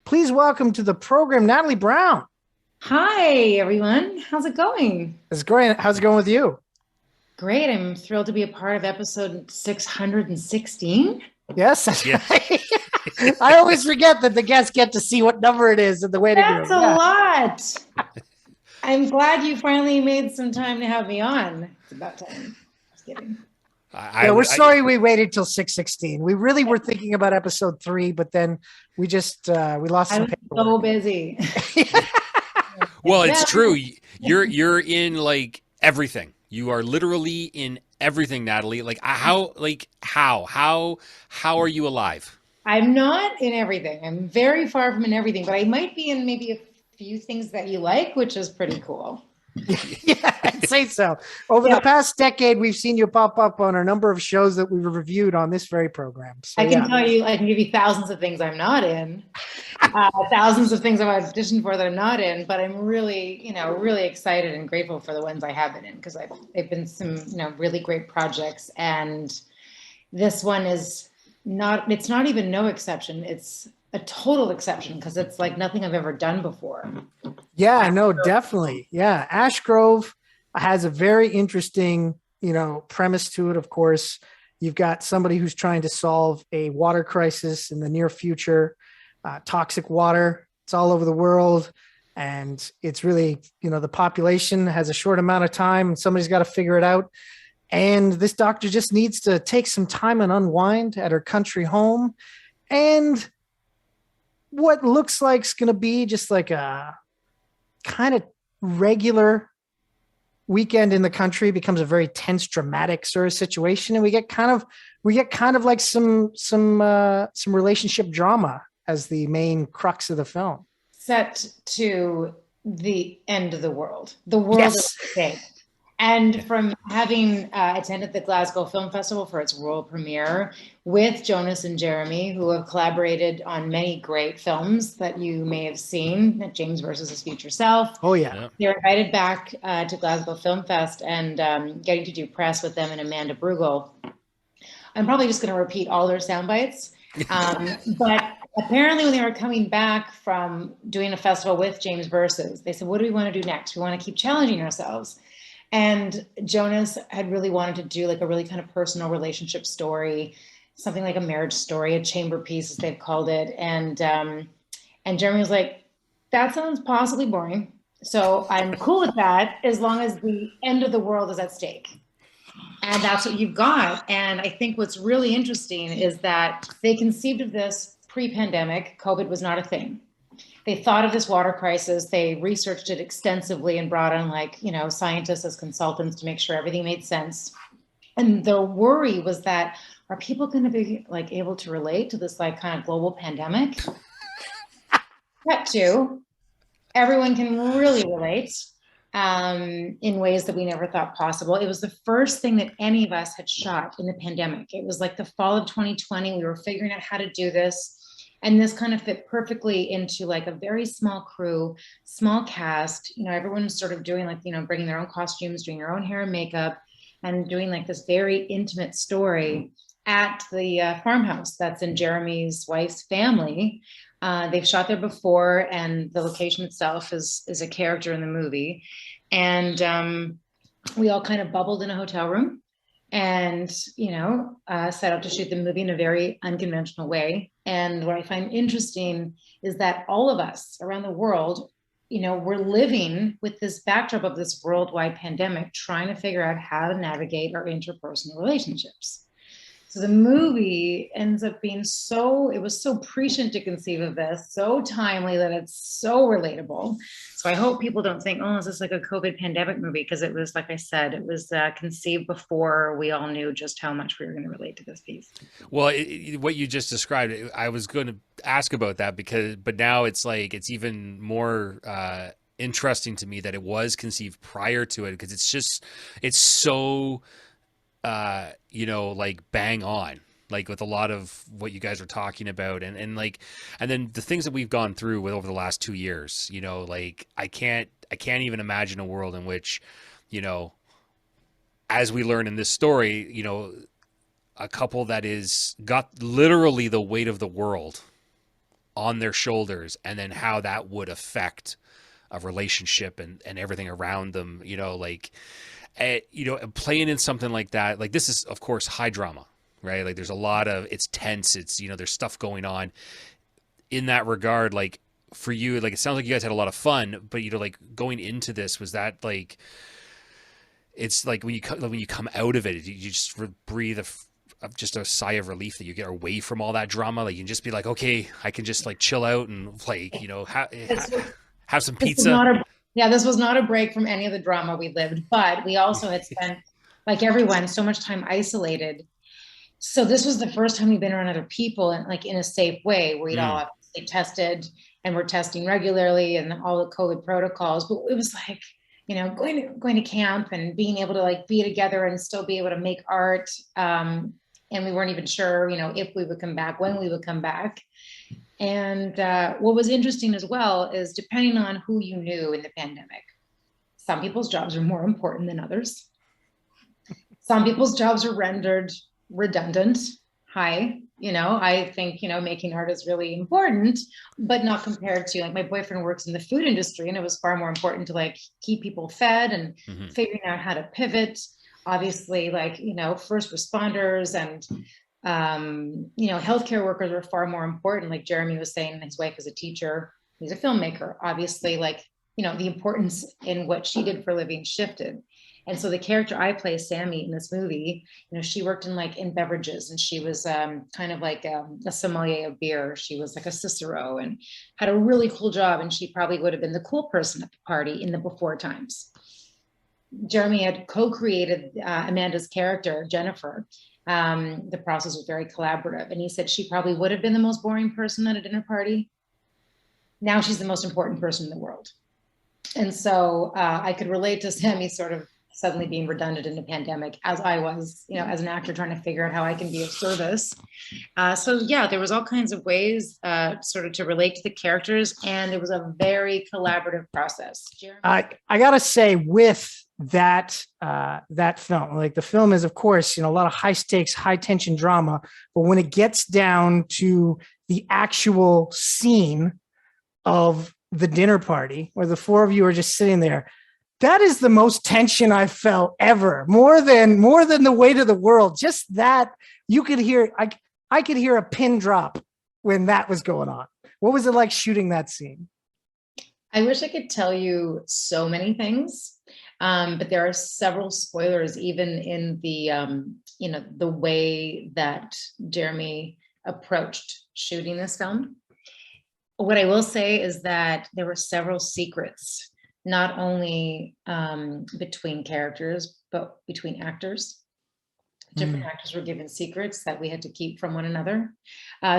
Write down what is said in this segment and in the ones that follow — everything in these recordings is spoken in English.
Please welcome to the program, Natalie Brown. Hi, everyone. How's it going? It's great. How's it going with you? Great. I'm thrilled to be a part of episode 616. Yes, that's Yes. right. I always forget that the guests get to see what number it is in the waiting That's room. a Yeah. lot. I'm glad you finally made some time to have me on. It's about time. Just kidding. Yeah, we're sorry we waited till 616. We really were thinking about episode 3, but then we lost I some was so paperwork. busy. Well, Yeah. it's true. You're in like everything. You are literally in everything, Natalie. How are you alive? I'm not in everything. I'm very far from in everything, but I might be in maybe a few things that you like, which is pretty cool. Yeah, I'd say so. Over the past decade, we've seen you pop up on a number of shows that we've reviewed on this very program. So, I can yeah. tell you, I can give you thousands of things I'm not in, thousands of things I've auditioned for that I'm not in, but I'm really, really excited and grateful for the ones I have been in because they've been some, really great projects. And this one is not, it's not even no exception. It's a total exception because it's like nothing I've ever done before. Yeah, no, definitely. Yeah. Ashgrove has a very interesting, premise to it. Of course, you've got somebody who's trying to solve a water crisis in the near future, toxic water. It's all over the world. And it's really, the population has a short amount of time and somebody's got to figure it out. And this doctor just needs to take some time and unwind at her country home. And what looks like it's going to be just like a kind of regular weekend in the country becomes a very tense, dramatic sort of situation, and we get kind of like some relationship drama as the main crux of the film. Set to the end of the world. The world Yes. is fake. And from having attended the Glasgow Film Festival for its world premiere with Jonas and Jeremy, who have collaborated on many great films that you may have seen, James versus His Future Self. Oh, yeah. They were invited back to Glasgow Film Fest and getting to do press with them and Amanda Brugel. I'm probably just going to repeat all their sound bites. But apparently when they were coming back from doing a festival with James Versus, they said, what do we want to do next? We want to keep challenging ourselves. And Jonas had really wanted to do like a really kind of personal relationship story, something like a marriage story, a chamber piece, as they've called it. And Jeremy was like, that sounds possibly boring. So I'm cool with that as long as the end of the world is at stake. And that's what you've got. And I think what's really interesting is that they conceived of this pre-pandemic. COVID was not a thing. They thought of this water crisis. They researched it extensively and brought in scientists as consultants to make sure everything made sense. And the worry was that, are people going to be like able to relate to this like kind of global pandemic? That too. Everyone can really relate in ways that we never thought possible. It was the first thing that any of us had shot in the pandemic. It was like the fall of 2020. We were figuring out how to do this. And this kind of fit perfectly into like a very small crew, small cast. Everyone's sort of doing like, bringing their own costumes, doing their own hair and makeup, and doing like this very intimate story at the farmhouse that's in Jeremy's wife's family. They've shot there before, and the location itself is a character in the movie. And we all kind of bubbled in a hotel room and set out to shoot the movie in a very unconventional way. And what I find interesting is that all of us around the world, we're living with this backdrop of this worldwide pandemic, trying to figure out how to navigate our interpersonal relationships. So the movie ends up being it was so prescient to conceive of this, so timely that it's so relatable. So I hope people don't think, oh, is this like a COVID pandemic movie? Because it was, like I said, it was conceived before we all knew just how much we were going to relate to this piece. Well, what you just described, I was going to ask about that but now it's like, it's even more interesting to me that it was conceived prior to it, because it's so like bang on, like with a lot of what you guys are talking about, and then the things that we've gone through with over the last 2 years, like I can't even imagine a world in which, as we learn in this story, a couple that is got literally the weight of the world on their shoulders, and then how that would affect a relationship and everything around them, you know, like, you know, playing in something like that, like this is of course high drama, right? Like there's a lot of, it's tense, it's, you know, there's stuff going on in that regard. Like for you, like it sounds like you guys had a lot of fun, but you know, like going into this, was that like, it's like when you come out of it, you just breathe just a sigh of relief that you get away from all that drama. Like you can just be like, okay, I can just like chill out and like, you know, have some pizza. This was not a break from any of the drama we lived, but we also had spent, like everyone, so much time isolated. So this was the first time we've been around other people and like in a safe way, where we'd all obviously tested and we're testing regularly and all the COVID protocols. But it was like, you know, going to camp and being able to like be together and still be able to make art. And we weren't even sure, you know, if we would come back, when we would come back. And what was interesting as well is depending on who you knew in the pandemic, some people's jobs are more important than others. Some people's jobs are rendered redundant. You know, I think, you know, making art is really important, but not compared to, like, my boyfriend works in the food industry, and it was far more important to like keep people fed and figuring out how to pivot. Obviously, like, you know, first responders and you know, healthcare workers are far more important. Like Jeremy was saying, his wife is a teacher, he's a filmmaker. Obviously, like, you know, the importance in what she did for a living shifted. And so the character I play, Sammy, in this movie, you know, she worked in beverages, and she was kind of like a sommelier of beer. She was like a Cicero and had a really cool job. And she probably would have been the cool person at the party in the before times. Jeremy had co-created Amanda's character, Jennifer. The process was very collaborative. And he said she probably would have been the most boring person at a dinner party. Now she's the most important person in the world. And so I could relate to Sammy sort of suddenly being redundant in the pandemic, as I was, you know, as an actor trying to figure out how I can be of service. So yeah, there was all kinds of ways sort of to relate to the characters, and it was a very collaborative process. Jeremy? I gotta say, with that that film, like, the film is, of course, you know, a lot of high stakes, high tension drama, but when it gets down to the actual scene of the dinner party where the four of you are just sitting there, that is the most tension I've felt ever. More than the weight of the world. Just that, you could hear, I could hear a pin drop when that was going on. What was it like shooting that scene? I wish I could tell you so many things, but there are several spoilers even in the you know, the way that Jeremy approached shooting this film. What I will say is that there were several secrets, not only between characters, but between actors. Different actors were given secrets that we had to keep from one another.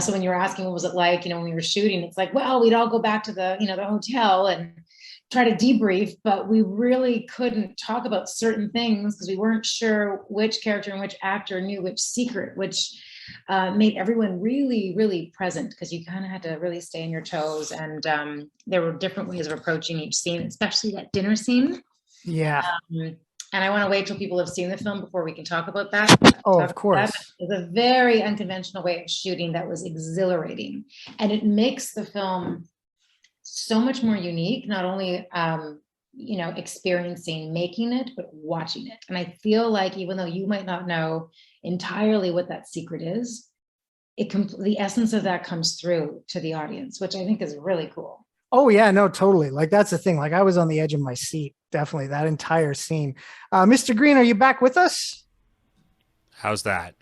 So when you were asking what was it like, you know, when we were shooting, it's like, well, we'd all go back to the, you know, the hotel and try to debrief, but we really couldn't talk about certain things because we weren't sure which character and which actor knew which secret, which made everyone really, really present, because you kind of had to really stay on your toes. And there were different ways of approaching each scene, especially that dinner scene. Yeah. And I want to wait till people have seen the film before we can talk about that. Oh, of course. It's a very unconventional way of shooting that was exhilarating. And it makes the film so much more unique, not only, you know, experiencing making it, but watching it. And I feel like even though you might not know entirely what that secret is, the essence of that comes through to the audience, which I think is really cool. Oh yeah, no, totally. Like, that's the thing. Like, I was on the edge of my seat, definitely, that entire scene. Mr. Green, are you back with us? How's that?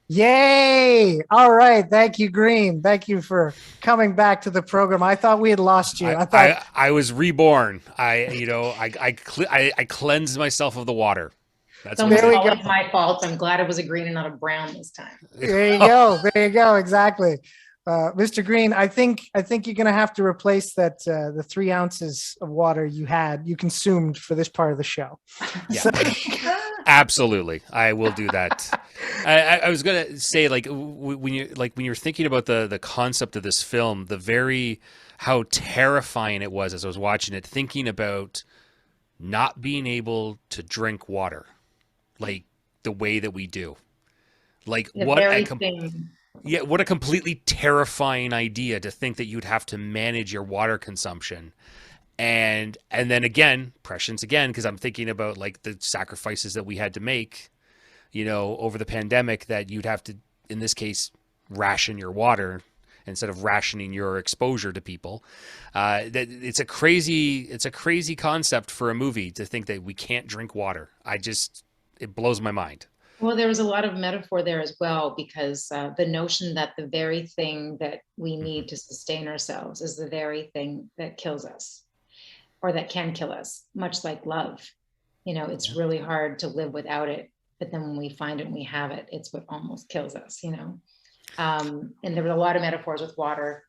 Yay. All right. Thank you, Green. Thank you for coming back to the program. I thought we had lost you. I was reborn. I cleansed myself of the water. That's there we go. My fault. I'm glad it was a green and not a brown this time. There you go. There you go. Exactly. Mr. Green, I think you're going to have to replace that the 3 ounces of water you consumed for this part of the show. Yeah, so. Absolutely, I will do that. I was going to say, like, when you're thinking about the concept of this film, how terrifying it was as I was watching it, thinking about not being able to drink water, like the way that we do, like Yeah, what a completely terrifying idea to think that you'd have to manage your water consumption. And then again, prescience again, because I'm thinking about like the sacrifices that we had to make, over the pandemic, that you'd have to, in this case, ration your water instead of rationing your exposure to people. That it's a crazy concept for a movie to think that we can't drink water. It blows my mind. Well, there was a lot of metaphor there as well, because the notion that the very thing that we need to sustain ourselves is the very thing that kills us, or that can kill us, much like love. It's really hard to live without it. But then when we find it and we have it, it's what almost kills us. And there were a lot of metaphors with water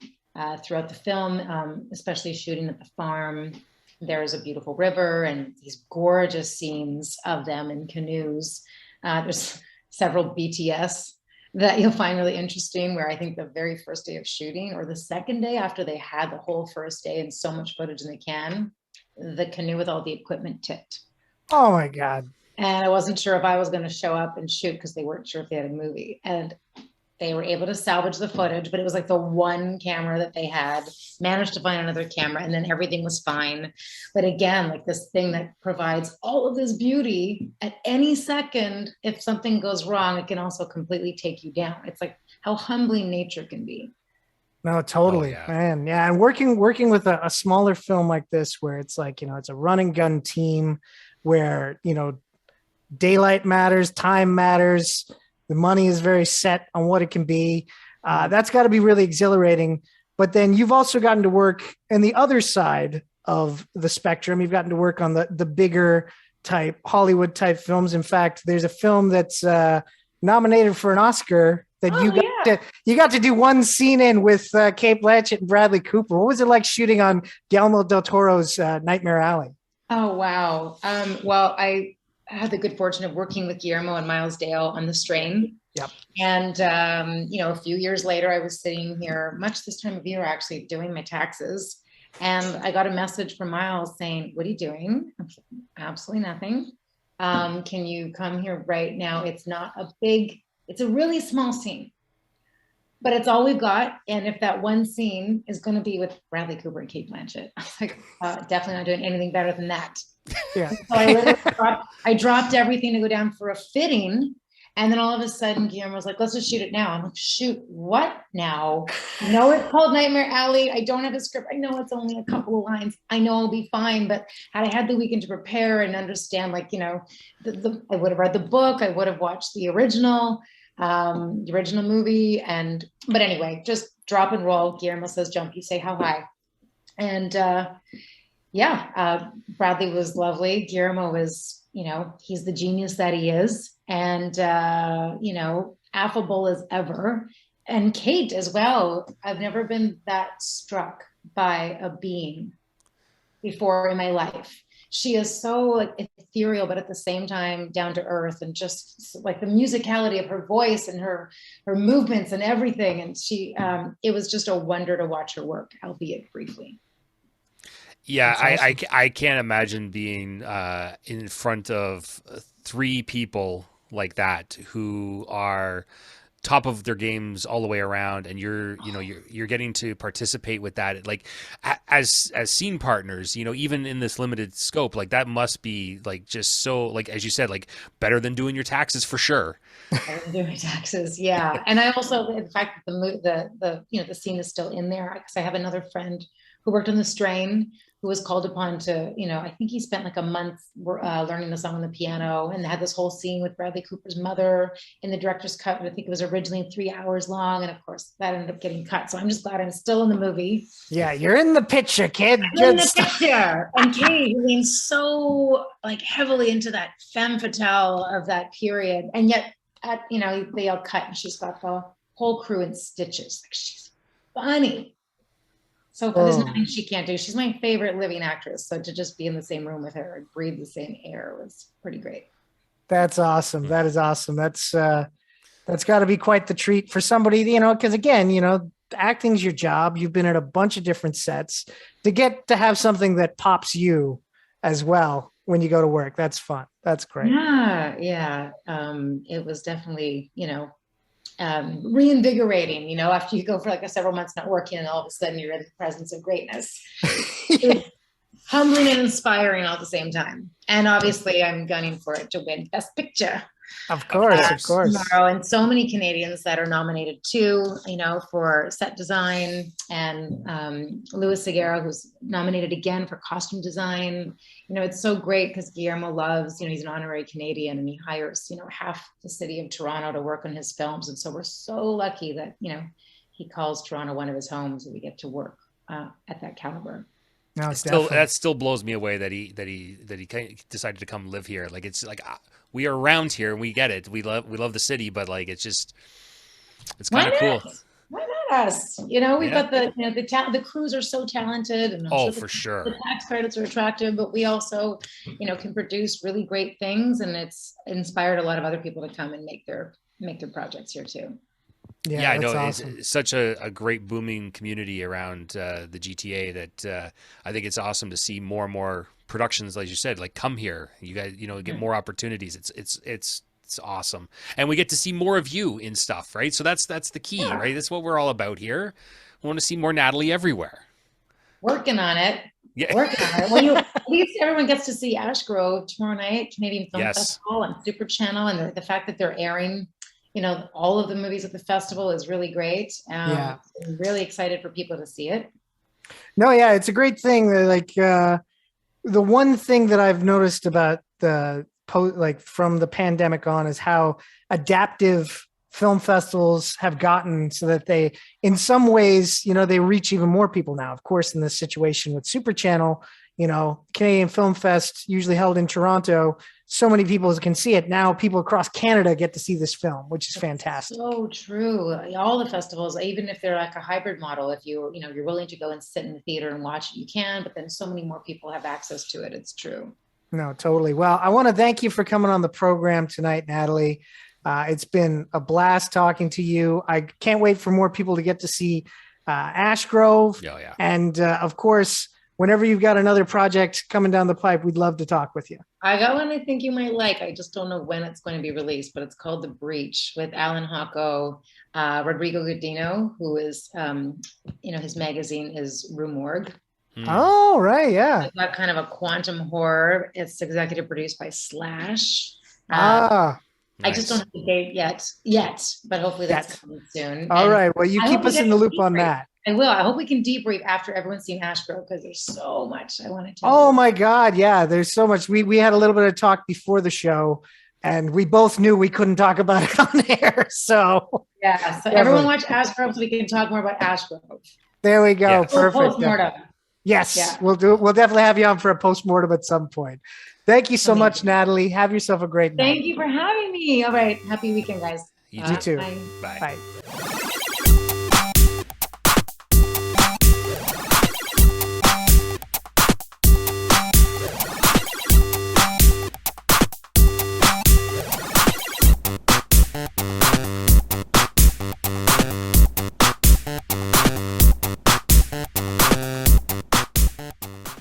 throughout the film, especially shooting at the farm. There's a beautiful river and these gorgeous scenes of them in canoes. There's several BTS that you'll find really interesting, where I think the very first day of shooting, or the second day after they had the whole first day and so much footage in the can, the canoe with all the equipment tipped. Oh my God. And I wasn't sure if I was going to show up and shoot, because they weren't sure if they had a movie. And they were able to salvage the footage, but it was like the one camera that they had, managed to find another camera, and then everything was fine. But again, like this thing that provides all of this beauty, at any second, if something goes wrong, it can also completely take you down. It's like how humbling nature can be. No, totally, Oh, yeah. man. Yeah. And working with a smaller film like this, where it's like, it's a run and gun team where, daylight matters, time matters. The money is very set on what it can be. That's got to be really exhilarating. But then you've also gotten to work in the other side of the spectrum. You've gotten to work on the bigger type, Hollywood type films. In fact, there's a film that's nominated for an Oscar that you got to do one scene in with Cate Blanchett and Bradley Cooper. What was it like shooting on Guillermo del Toro's Nightmare Alley? Oh, wow. Well, I had the good fortune of working with Guillermo and Miles Dale on The Strain. Yep. And, a few years later, I was sitting here, much this time of year, actually doing my taxes. And I got a message from Miles saying, "What are you doing?" I'm like, "Absolutely nothing. Can you come here right now? It's a really small scene, but it's all we've got. And if that one scene is going to be with Bradley Cooper and Cate Blanchett," I was like, definitely not doing anything better than that. Yeah. So I dropped everything to go down for a fitting. And then all of a sudden, Guillermo was like, "Let's just shoot it now." I'm like, "Shoot what now?" No, it's called Nightmare Alley. I don't have a script. I know it's only a couple of lines. I know I'll be fine. But had I had the weekend to prepare and understand, I would have read the book. I would have watched the original movie. But anyway, just drop and roll. Guillermo says, "Jump." You say, "How high?" And Bradley was lovely. Guillermo was, he's the genius that he is, and affable as ever. And Cate as well. I've never been that struck by a being before in my life. She is so ethereal, but at the same time down to earth, and just like the musicality of her voice and her movements and everything. And she, it was just a wonder to watch her work, albeit briefly. Yeah, Awesome. I can't imagine being in front of three people like that who are top of their games all the way around, and you're getting to participate with that, like as scene partners, even in this limited scope. Like that must be like just so, like as you said, like better than doing your taxes for sure. Better than doing taxes, yeah. And I also, in fact, the scene is still in there, because I have another friend who worked on The Strain, who was called upon to, I think he spent like a month learning the song on the piano, and had this whole scene with Bradley Cooper's mother in the director's cut. I think it was originally 3 hours long. And of course that ended up getting cut. So I'm just glad I'm still in the movie. Yeah, you're in the picture, kid. In the picture. And Katie leans so heavily into that femme fatale of that period. And yet, they all cut, and she's got the whole crew in stitches. Like, she's funny. So there's nothing she can't do. She's my favorite living actress. So to just be in the same room with her and breathe the same air was pretty great. That's awesome. That is awesome. That's got to be quite the treat for somebody, because again, acting's your job. You've been at a bunch of different sets. To get to have something that pops you as well when you go to work, that's fun. That's great. Yeah. It was definitely, reinvigorating, you know, after you go for like several months not working and all of a sudden you're in the presence of greatness. It's humbling and inspiring all at the same time. And obviously I'm gunning for it to win Best Picture. Of course. Tomorrow, and so many Canadians that are nominated too, you know, for set design, and Louis Seguera, who's nominated again for costume design. You know, it's so great because Guillermo loves, you know, he's an honorary Canadian and he hires, you know, half the city of Toronto to work on his films. And so we're so lucky that, you know, he calls Toronto one of his homes and we get to work at that caliber. No, that still blows me away that he decided to come live here. Like, it's like, we are around here and we get it. We love the city, but like, it's kind of cool. Why not us? You know, we've got the crews are so talented, and for sure. The tax credits are attractive, but we also, you know, can produce really great things, and it's inspired a lot of other people to come and make their projects here too. Yeah, I know. Awesome. It's such a great booming community around the GTA that I think it's awesome to see more and more productions, like you said, like come here. You guys, you know, get more opportunities. It's awesome, and we get to see more of you in stuff, right? So that's the key, right? That's what we're all about here. We want to see more Natalie everywhere. Working on it. Yeah. Working on it. Well, at least everyone gets to see Ashgrove tomorrow night, Canadian Film Festival on Super Channel, and the fact that they're airing, you know, all of the movies at the festival is really great. I'm really excited for people to see it. No, yeah, it's a great thing. Like the one thing that I've noticed about from the pandemic on is how adaptive film festivals have gotten, so that they, in some ways, you know, they reach even more people now. Of course, in this situation with Super Channel, you know, Canadian Film Fest, usually held in Toronto, so many people can see it. Now people across Canada get to see this film, which is fantastic. So true. All the festivals, even if they're like a hybrid model, if you're willing to go and sit in the theater and watch it, you can, but then so many more people have access to it. It's true. No, totally. Well, I want to thank you for coming on the program tonight, Natalie. It's been a blast talking to you. I can't wait for more people to get to see Ashgrove. Oh, yeah. And of course, whenever you've got another project coming down the pipe, we'd love to talk with you. I got one I think you might like. I just don't know when it's going to be released, but it's called The Breach, with Alan Hocko, Rodrigo Godino, who is, his magazine is Rue Morgue. Oh, right. Yeah. It's got kind of a quantum horror. It's executive produced by Slash. Nice. I just don't have the date yet, but hopefully that's coming soon. All right. Well, you keep us in the loop on that. I will. I hope we can debrief after everyone's seen Ashgrove, because there's so much I want to tell you. Oh my God. Yeah. There's so much. We had a little bit of talk before the show, and we both knew we couldn't talk about it on air. So yeah. So everyone watch Ashgrove so we can talk more about Ashgrove. There we go. Yeah. Perfect. Yes. Yeah. We'll definitely have you on for a postmortem at some point. Thank you so much, Natalie. Have yourself a great night. Thank you for having me. All right. Happy weekend, guys. You too. Bye. Bye.